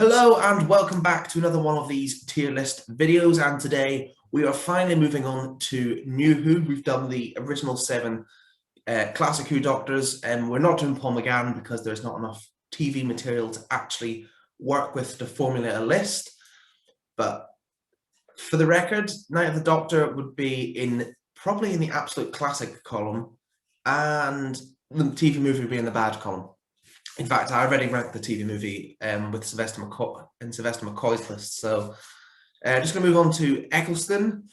Hello and welcome back to another one of these tier list videos, and today we are finally moving on to New Who. We've done the original 7 classic Who Doctors, and we're not doing Paul McGann because there's not enough TV material to actually work with to formulate a list. But for the record, Night of the Doctor would be probably in the absolute classic column, and the TV movie would be in the bad column. In fact, I already ranked the TV movie with Sylvester McCoy's list. So just going to move on to Eccleston.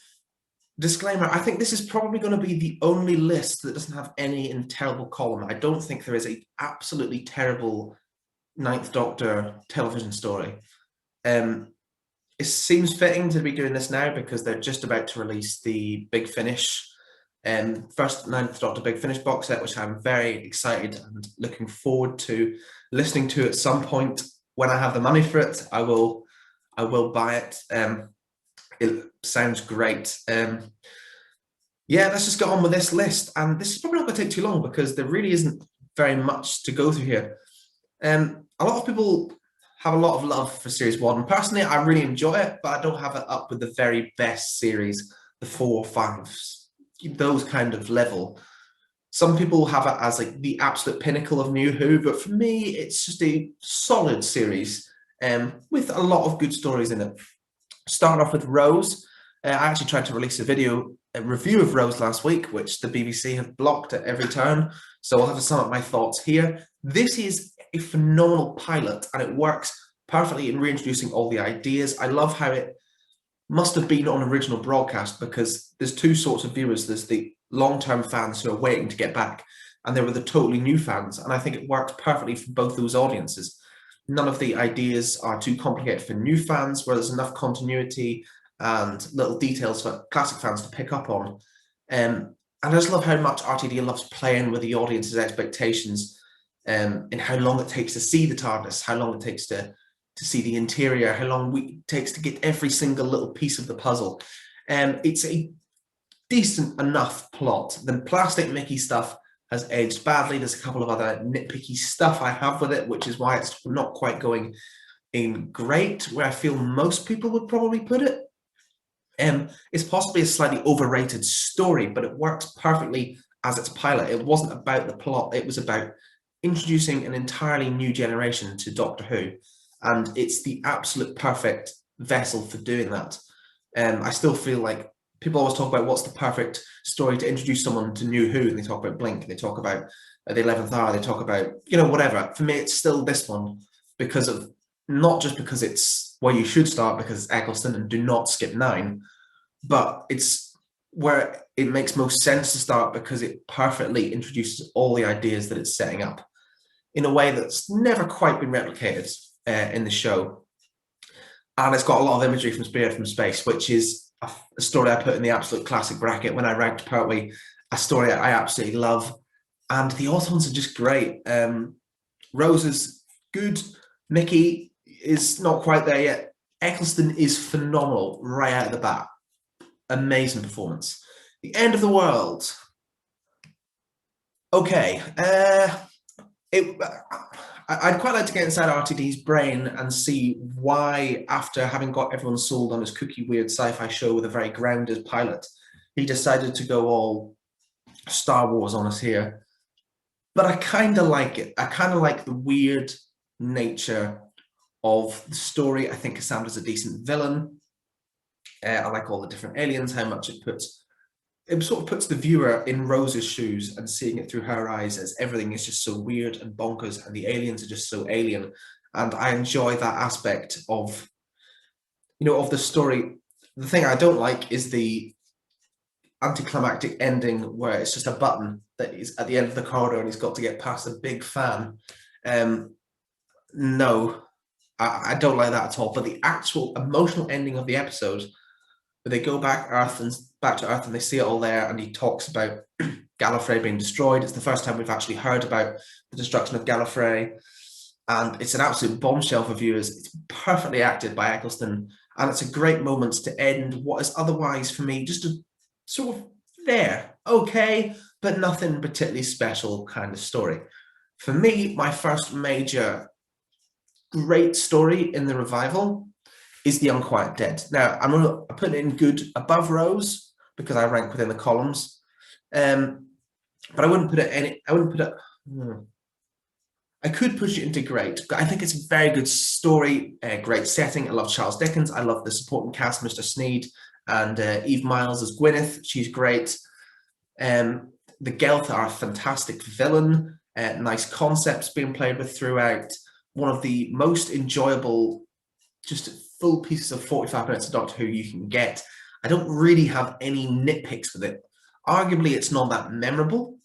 Disclaimer, I think this is probably going to be the only list that doesn't have any in terrible column. I don't think there is an absolutely terrible Ninth Doctor television story. It seems fitting to be doing this now because they're just about to release the Big Finish first Ninth Doctor Big Finish box set, which I'm very excited and looking forward to listening to at some point. When I have the money for it, I will buy it. It sounds great. Yeah, let's just get on with this list, and this is probably not going to take too long because there really isn't very much to go through here. A lot of people have a lot of love for Series 1. Personally, I really enjoy it, but I don't have it up with the very best series, the 4 or 5s. Those kind of level. Some people have it as like the absolute pinnacle of New Who, but for me, it's just a solid series with a lot of good stories in it. Starting off with Rose. I actually tried to release a review of Rose last week, which the BBC have blocked at every turn. So I'll have to sum up my thoughts here. This is a phenomenal pilot, and it works perfectly in reintroducing all the ideas. I love how it must have been on original broadcast because there's two sorts of viewers. There's the long-term fans who are waiting to get back, and there were the totally new fans. And I think it worked perfectly for both those audiences. None of the ideas are too complicated for new fans, where there's enough continuity and little details for classic fans to pick up on. And I just love how much RTD loves playing with the audience's expectations in how long it takes to see the TARDIS, how long it takes to see the interior, how long it takes to get every single little piece of the puzzle. It's a decent enough plot. The Plastic Mickey stuff has aged badly. There's a couple of other nitpicky stuff I have with it, which is why it's not quite going in great, where I feel most people would probably put it. It's possibly a slightly overrated story, but it works perfectly as its pilot. It wasn't about the plot. It was about introducing an entirely new generation to Doctor Who. And it's the absolute perfect vessel for doing that. I still feel like people always talk about what's the perfect story to introduce someone to New Who, and they talk about Blink, they talk about the 11th Hour, they talk about, whatever. For me, it's still this one not just because it's where you should start because it's Eccleston and do not skip 9, but it's where it makes most sense to start because it perfectly introduces all the ideas that it's setting up in a way that's never quite been replicated in the show. And it's got a lot of imagery from Spirit from Space, which is a story I put in the absolute classic bracket when I ranked Pertwee, a story I absolutely love. And the Autons are just great. Rose is good. Mickey is not quite there yet. Eccleston is phenomenal right out of the bat. Amazing performance. The End of the World. Okay. I'd quite like to get inside RTD's brain and see why, after having got everyone sold on his kooky, weird sci-fi show with a very grounded pilot, he decided to go all Star Wars on us here. But I kind of like it. I kind of like the weird nature of the story. I think Cassandra's a decent villain. I like all the different aliens, how much it sort of puts the viewer in Rose's shoes and seeing it through her eyes, as everything is just so weird and bonkers and the aliens are just so alien. And I enjoy that aspect of the story. The thing I don't like is the anticlimactic ending where it's just a button that is at the end of the corridor and he's got to get past a big fan. No, I don't like that at all. But the actual emotional ending of the episode, where they go back to Earth and they see it all there, and he talks about Gallifrey being destroyed. It's the first time we've actually heard about the destruction of Gallifrey, and it's an absolute bombshell for viewers. It's perfectly acted by Eccleston, and it's a great moment to end what is otherwise, for me, just a sort of okay, but nothing particularly special kind of story. For me, my first major great story in the revival is The Unquiet Dead. Now, I'm putting it in good above Rose because I rank within the columns. But I wouldn't put it I could push it into great. I think it's a very good story, great setting. I love Charles Dickens. I love the supporting cast, Mr. Sneed and Eve Miles as Gwyneth. She's great. The Gelth are a fantastic villain. Nice concepts being played with throughout. One of the most enjoyable, just full pieces of 45 minutes of Doctor Who you can get. I don't really have any nitpicks with it. Arguably, it's not that memorable,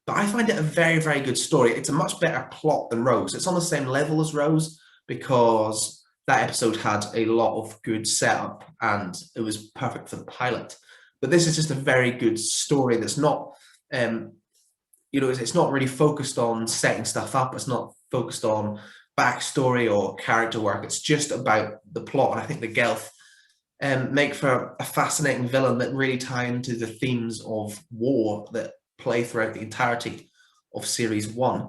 but I find it a very, very good story. It's a much better plot than Rose. It's on the same level as Rose because that episode had a lot of good setup and it was perfect for the pilot. But this is just a very good story that's not, it's not really focused on setting stuff up. It's not focused on backstory or character work. It's just about the plot. And I think the Gelth make for a fascinating villain that really tie into the themes of war that play throughout the entirety of series 1.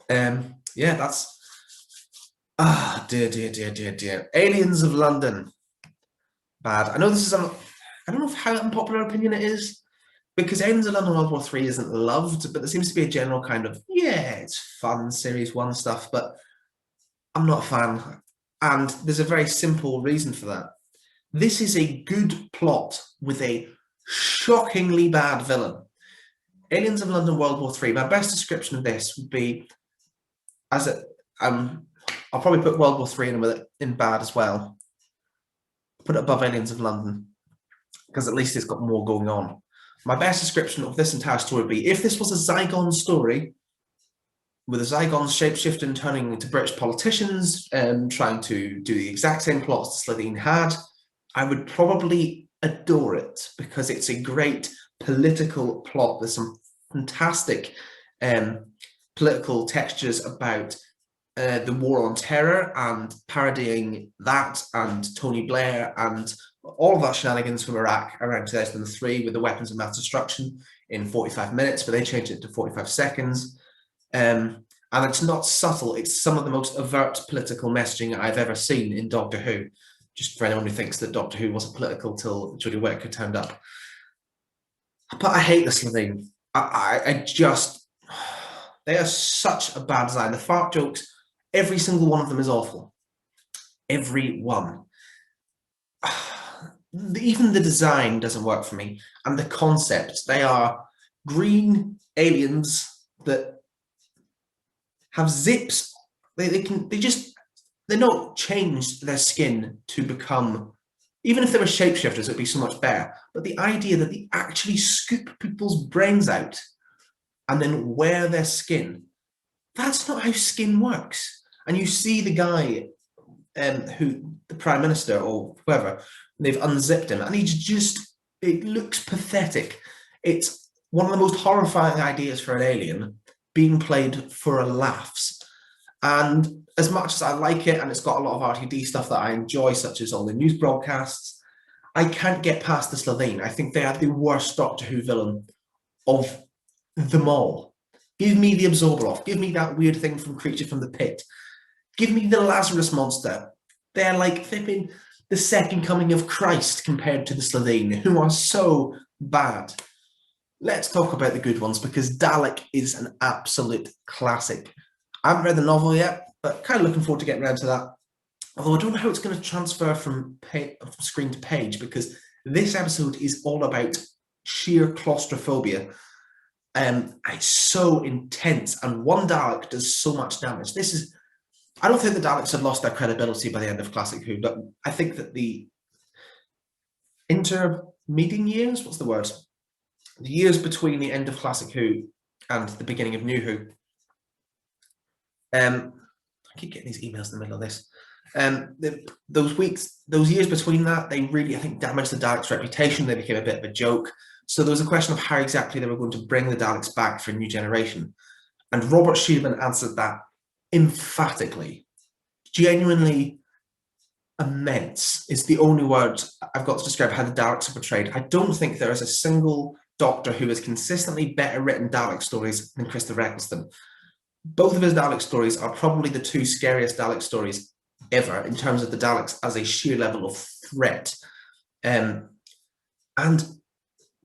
Yeah, that's dear. Aliens of London. Bad. I know this is I don't know how unpopular opinion it is, because Aliens of London World War 3 isn't loved, but there seems to be a general kind of, yeah, it's fun series 1 stuff, but I'm not a fan. And there's a very simple reason for that. This is a good plot with a shockingly bad villain. Aliens of London World War 3. My best description of this would be I'll probably put World War 3 in bad as well. Put it above Aliens of London because at least it's got more going on. My best description of this entire story would be if this was a Zygon story with the Zygons shapeshifting, turning into British politicians, trying to do the exact same plots Slitheen had, I would probably adore it because it's a great political plot. There's some fantastic political textures about the war on terror and parodying that and Tony Blair and all of that shenanigans from Iraq around 2003 with the weapons of mass destruction in 45 minutes, but they changed it to 45 seconds. And it's not subtle. It's some of the most overt political messaging I've ever seen in Doctor Who. Just for anyone who thinks that Doctor Who wasn't political till Jodie Whittaker turned up. But I hate the Slitheen. They are such a bad design. The fart jokes, every single one of them is awful. Every one. Even the design doesn't work for me. And the concept, they are green aliens that have zips. They're not changed their skin to become, even if they were shapeshifters, it'd be so much better. But the idea that they actually scoop people's brains out and then wear their skin, that's not how skin works. And you see the guy who, the Prime Minister or whoever, they've unzipped him and it looks pathetic. It's one of the most horrifying ideas for an alien being played for a laughs. And as much as I like it, and it's got a lot of RTD stuff that I enjoy, such as all the news broadcasts, I can't get past the Slitheen. I think they are the worst Doctor Who villain of them all. Give me the Absorbaloff. Give me that weird thing from Creature from the Pit. Give me the Lazarus Monster. They're like flipping the second coming of Christ compared to the Slitheen, who are so bad. Let's talk about the good ones, because Dalek is an absolute classic. I haven't read the novel yet, but kind of looking forward to getting around to that. Although I don't know how it's going to transfer from screen to page, because this episode is all about sheer claustrophobia. It's so intense, and one Dalek does so much damage. I don't think the Daleks have lost their credibility by the end of Classic Who, but I think that the intermeeting years, what's the word? The years between the end of Classic Who and the beginning of New Who, I keep getting these emails in the middle of this. Those years between that, they really, I think, damaged the Daleks' reputation. They became a bit of a joke. So there was a question of how exactly they were going to bring the Daleks back for a new generation. And Robert Shearman answered that emphatically. Genuinely immense is the only word I've got to describe how the Daleks are portrayed. I don't think there is a single Doctor who has consistently better written Dalek stories than Christopher Eccleston. both of his Dalek stories are probably the two scariest Dalek stories ever in terms of the Daleks as a sheer level of threat. And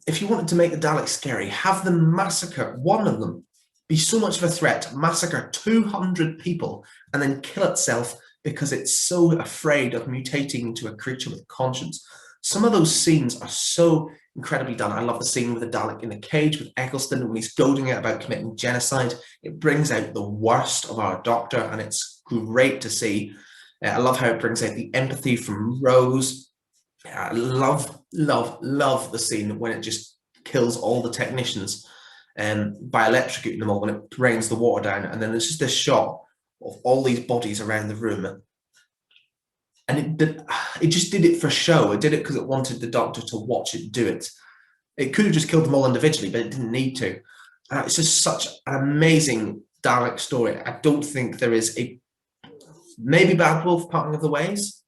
if you wanted to make the Daleks scary, have them massacre one of them, be so much of a threat, massacre 200 people, and then kill itself because it's so afraid of mutating into a creature with conscience. Some of those scenes are so incredibly done. I love the scene with the Dalek in the cage with Eccleston when he's goading it about committing genocide. It brings out the worst of our Doctor, and it's great to see. I love how it brings out the empathy from Rose. I love the scene when it just kills all the technicians by electrocuting them all when it rains the water down, and then there's just this shot of all these bodies around the room, and it just did it for show. It did it because it wanted the Doctor to watch it do it. It could have just killed them all individually, but it didn't need to. It's just such an amazing Dalek story. I don't think there is maybe Bad Wolf Parting of the Ways,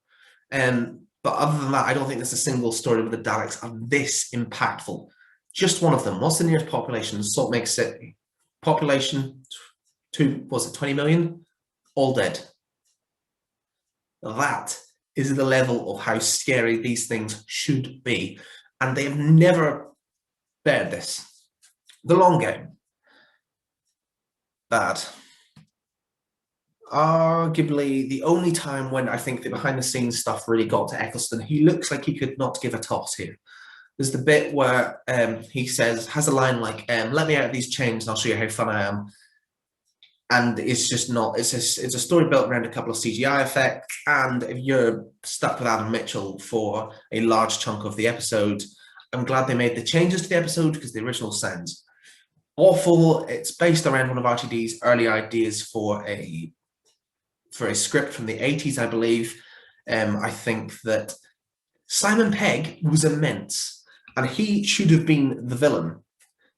but other than that, I don't think there's a single story where the Daleks are this impactful. Just one of them. What's the nearest population? Salt Lake City. Population, 20 million? All dead. That is the level of how scary these things should be. And they have never bared this. The Long Game. Bad. Arguably the only time when I think the behind the scenes stuff really got to Eccleston. He looks like he could not give a toss here. There's the bit where he has a line like, let me out of these chains and I'll show you how fun I am. And it's just not, it's a story built around a couple of CGI effects. And if you're stuck with Adam Mitchell for a large chunk of the episode, I'm glad they made the changes to the episode because the original sounds awful. It's based around one of RTD's early ideas for a script from the 80s, I believe. I think that Simon Pegg was immense, and he should have been the villain.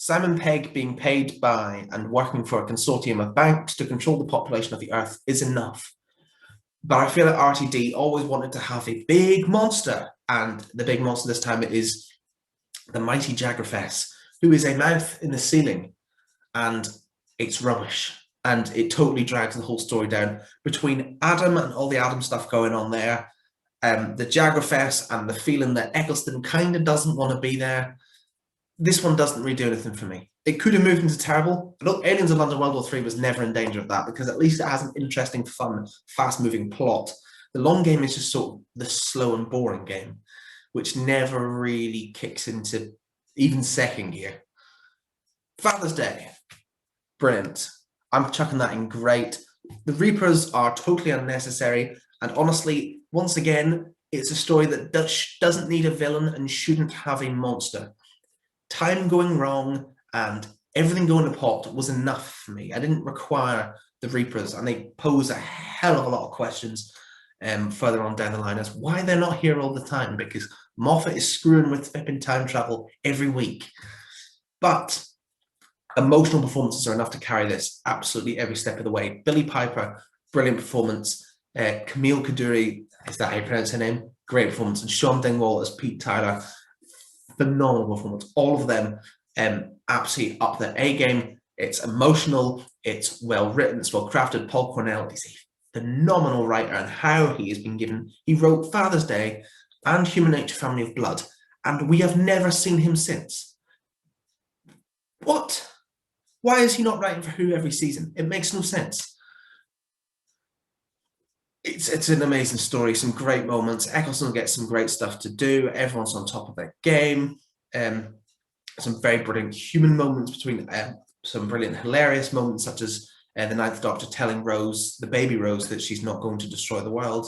Simon Pegg being paid by and working for a consortium of banks to control the population of the Earth is enough. But I feel that RTD always wanted to have a big monster, and the big monster this time is the mighty Jagrafess, who is a mouth in the ceiling, and it's rubbish. And it totally drags the whole story down between Adam and all the Adam stuff going on there. The Jagrafess and the feeling that Eccleston kind of doesn't want to be there. This one doesn't really do anything for me. It could have moved into terrible. Look, Aliens in London World War III was never in danger of that because at least it has an interesting, fun, fast-moving plot. The Long Game is just sort of the slow and boring game, which never really kicks into even second gear. Father's Day. Brilliant. I'm chucking that in great. The Reapers are totally unnecessary. And honestly, once again, it's a story that doesn't need a villain and shouldn't have a monster. Time going wrong and everything going to pot was enough for me. I didn't require the Reapers, and they pose a hell of a lot of questions further on down the line as why they're not here all the time, because Moffat is screwing with flipping time travel every week. But emotional performances are enough to carry this absolutely every step of the way. Billie Piper, brilliant performance. Camille Kaduri, is that how you pronounce her name? Great performance. And Sean Dingwall as Pete Tyler, phenomenal performance. All of them absolutely up their A game. It's emotional, it's well written, it's well crafted. Paul Cornell is a phenomenal writer, and how he has been given. He wrote Father's Day and Human Nature, Family of Blood, and we have never seen him since. What? Why is he not writing for Who every season? It makes no sense. It's an amazing story, some great moments. Eccleston gets some great stuff to do. Everyone's on top of their game. Some very brilliant human moments between some brilliant, hilarious moments, such as the Ninth Doctor telling Rose, the baby Rose, that she's not going to destroy the world.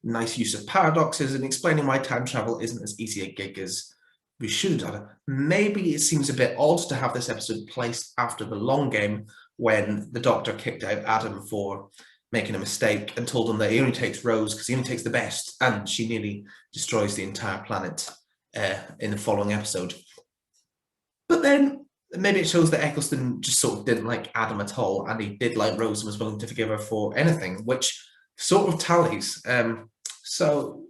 Nice use of paradoxes and explaining why time travel isn't as easy a gig as we should have done. Maybe it seems a bit odd to have this episode placed after the Long Game, when the Doctor kicked out Adam for making a mistake and told him that he only takes Rose because he only takes the best, and she nearly destroys the entire planet in the following episode. But then maybe it shows that Eccleston just sort of didn't like Adam at all, and he did like Rose and was willing to forgive her for anything, which sort of tallies. So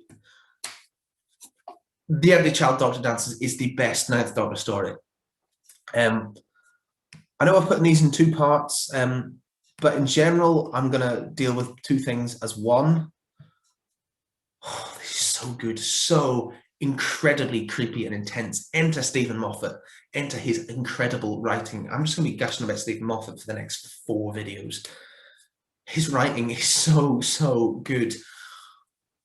The Empty Child Doctor Dances is the best Ninth Doctor story. I know I've put these in two parts. But in general, I'm going to deal with two things as one. Oh, this is so good, so incredibly creepy and intense. Enter Stephen Moffat, enter his incredible writing. I'm just going to be gushing about Stephen Moffat for the next 4 videos. His writing is so good.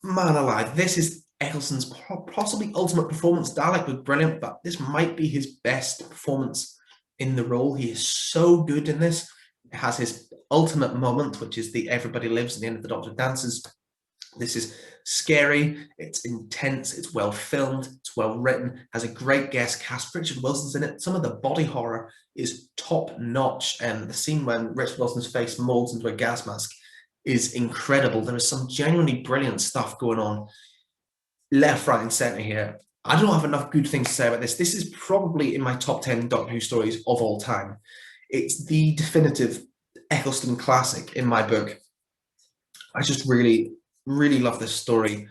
Man alive, this is Eccleston's possibly ultimate performance. Dalek was brilliant, but this might be his best performance in the role. He is so good in this. It has his ultimate moment, which is the everybody lives at the end of the Doctor dances. This is scary, it's intense, it's well filmed, it's well written, has a great guest cast. Richard Wilson's in it. Some of the body horror is top notch, and the scene when Richard Wilson's face molds into a gas mask is incredible. There is some genuinely brilliant stuff going on left, right, and centre here. I don't have enough good things to say about this. This is probably in my top 10 Doctor Who stories of all time. It's the definitive Eccleston classic in my book. I just really love this story.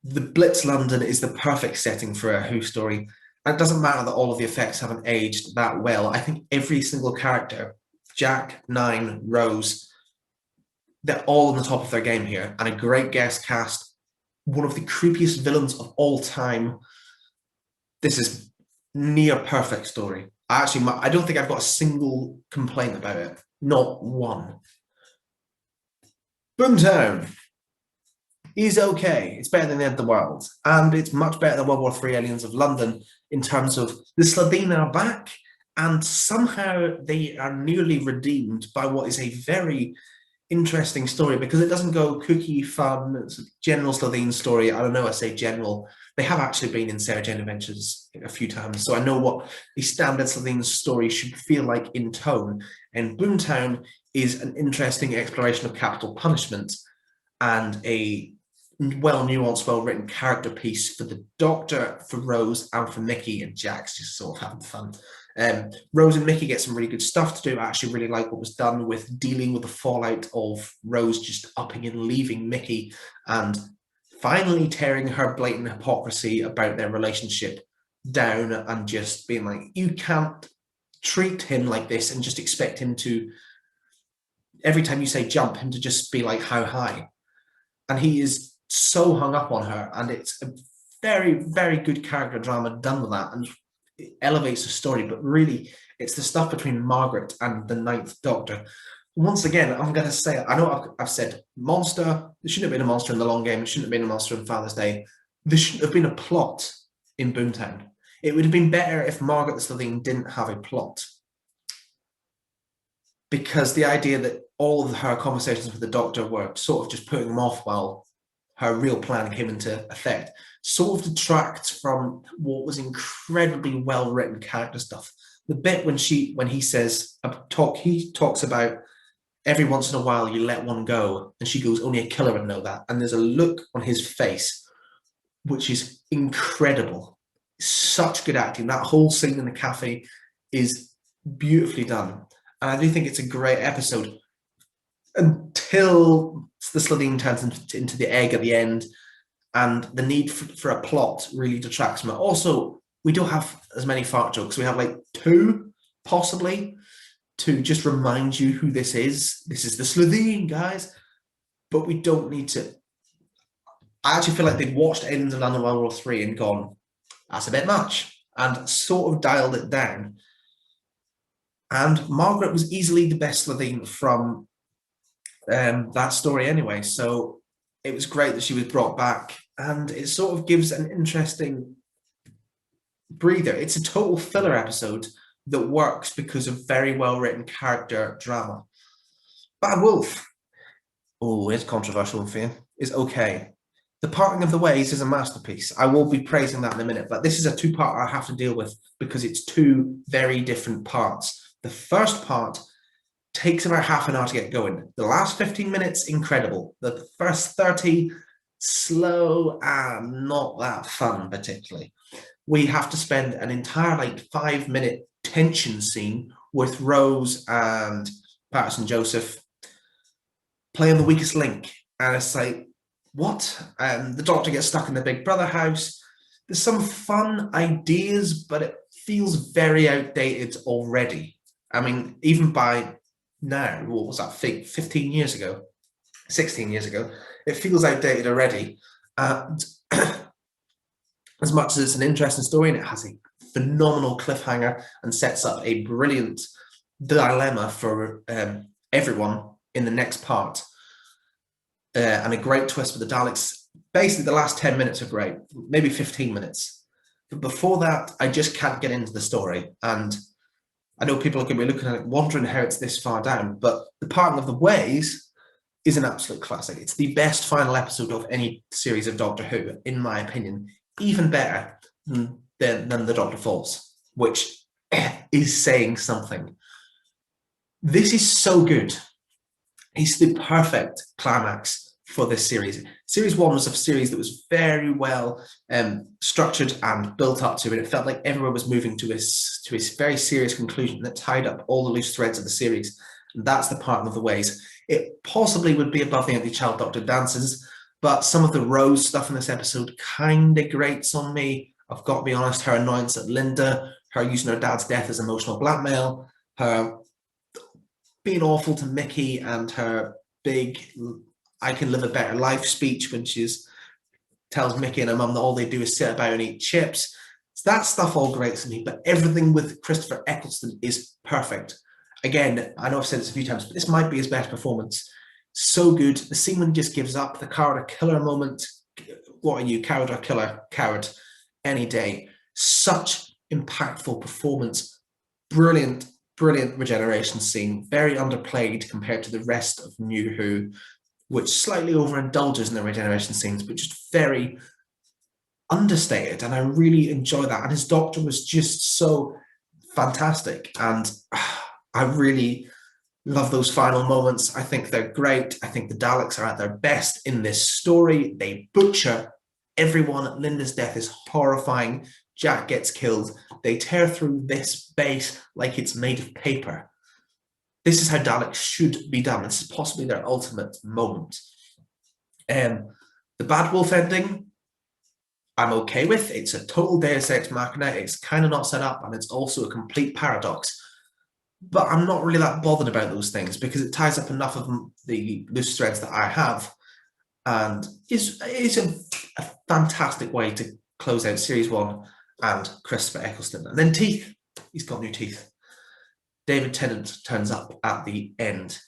The Blitz London is the perfect setting for a Who story. And it doesn't matter that all of the effects haven't aged that well. I think every single character, Jack, Nine, Rose, they're all on the top of their game here. And a great guest cast. One of the creepiest villains of all time. This is near perfect story. I don't think I've got a single complaint about it. Not one. Boomtown is okay. It's better than the end of the world. And it's much better than World War III Aliens of London in terms of the Slitheen are back, and somehow they are nearly redeemed by what is a very interesting story, because it doesn't go kooky, fun. It's a general Slitheen story. I don't know, I say general. They have actually been in Sarah Jane Adventures a few times, so I know what a standard Slitheen story should feel like in tone. And Boomtown is an interesting exploration of capital punishment and a well-nuanced, well-written character piece for the Doctor, for Rose, and for Mickey, and Jack's just sort of having fun. Rose and Mickey get some really good stuff to do. I actually really like what was done with dealing with the fallout of Rose just upping and leaving Mickey and finally tearing her blatant hypocrisy about their relationship down and just being like, you can't treat him like this and just expect him to, every time you say jump, him to just be like, how high? And he is so hung up on her, and it's a very good character drama done with that, and it elevates the story. But really, it's the stuff between Margaret and the Ninth Doctor. Once again, I'm going to say, I know I've said monster. There shouldn't have been a monster in The Long Game. It shouldn't have been a monster in Father's Day. There shouldn't have been a plot in Boomtown. It would have been better if Margaret the Slitheen didn't have a plot, because the idea that all of her conversations with the Doctor were sort of just putting him off while her real plan came into effect sort of detracts from what was incredibly well-written character stuff. The bit when he says, he talks about every once in a while you let one go, and she goes, only a killer would know that. And there's a look on his face which is incredible. Such good acting. That whole scene in the cafe is beautifully done. And I do think it's a great episode until the Slitheen turns into the egg at the end, and the need for a plot really detracts from it. Also, we don't have as many fart jokes. We have like 2, possibly, to just remind you who this is. This is the Slitheen, guys. But we don't need to. I actually feel like they've watched Aliens of London World War III and gone, that's a bit much, and sort of dialed it down. And Margaret was easily the best Slitheen from that story anyway, so it was great that she was brought back, and it sort of gives an interesting breather. It's a total filler episode that works because of very well written character drama. Bad Wolf, oh, it's controversial, Finn, is okay. The Parting of the Ways is a masterpiece. I will be praising that in a minute, but this is a 2-part I have to deal with because it's 2 very different parts. The first part takes about half an hour to get going. The last 15 minutes, incredible. The first 30, slow and not that fun particularly. We have to spend an entire 5-minute tension scene with Rose and Patterson Joseph playing the weakest link. And it's like, what? The Doctor gets stuck in the Big Brother house. There's some fun ideas, but it feels very outdated already. I mean, even by now. What was that? 15 years ago, 16 years ago. It feels outdated already. And as much as it's an interesting story and it has a phenomenal cliffhanger and sets up a brilliant dilemma for everyone in the next part, and a great twist for the Daleks. Basically, the last 10 minutes are great, maybe 15 minutes. But before that, I just can't get into the story. And I know people are going to be looking at it, wondering how it's this far down, but The Parting of the Ways is an absolute classic. It's the best final episode of any series of Doctor Who, in my opinion, even better than The Doctor Falls, which is saying something. This is so good. It's the perfect climax for this series. Series 1 was a series that was very well structured and built up to it. It felt like everyone was moving to a very serious conclusion that tied up all the loose threads of the series. And that's The Parting of the Ways. It possibly would be above the Empty Child Doctor dances, but some of the Rose stuff in this episode kind of grates on me. I've got to be honest, her annoyance at Linda, her using her dad's death as emotional blackmail, her being awful to Mickey, and her big "I can live a better life" speech when she tells Mickey and her mum that all they do is sit about and eat chips. So that stuff all grates on me, but everything with Christopher Eccleston is perfect. Again, I know I've said this a few times, but this might be his best performance. So good. The scene when he just gives up, the coward or killer moment. What are you, coward or killer? Coward. Any day. Such impactful performance. Brilliant regeneration scene. Very underplayed compared to the rest of New Who, which slightly overindulges in the regeneration scenes, but just very understated. And I really enjoy that. And his Doctor was just so fantastic. And I really love those final moments. I think they're great. I think the Daleks are at their best in this story. They butcher everyone. Linda's death is horrifying. Jack gets killed. They tear through this base like it's made of paper. This is how Daleks should be done. This is possibly their ultimate moment. The Bad Wolf ending, I'm okay with. It's a total Deus Ex Machina. It's kind of not set up, and it's also a complete paradox. But I'm not really that bothered about those things because it ties up enough of the loose threads that I have, and is a fantastic way to close out Series 1 and Christopher Eccleston. And then teeth. He's got new teeth. David Tennant turns up at the end.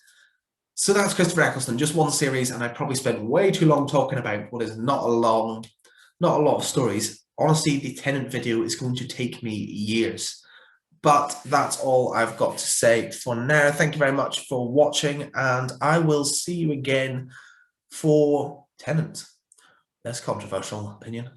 So that's Christopher Eccleston, just one series, and I probably spent way too long talking about what is not a lot of stories. Honestly, the Tennant video is going to take me years. But that's all I've got to say for now. Thank you very much for watching, and I will see you again for Tennant. Less controversial opinion.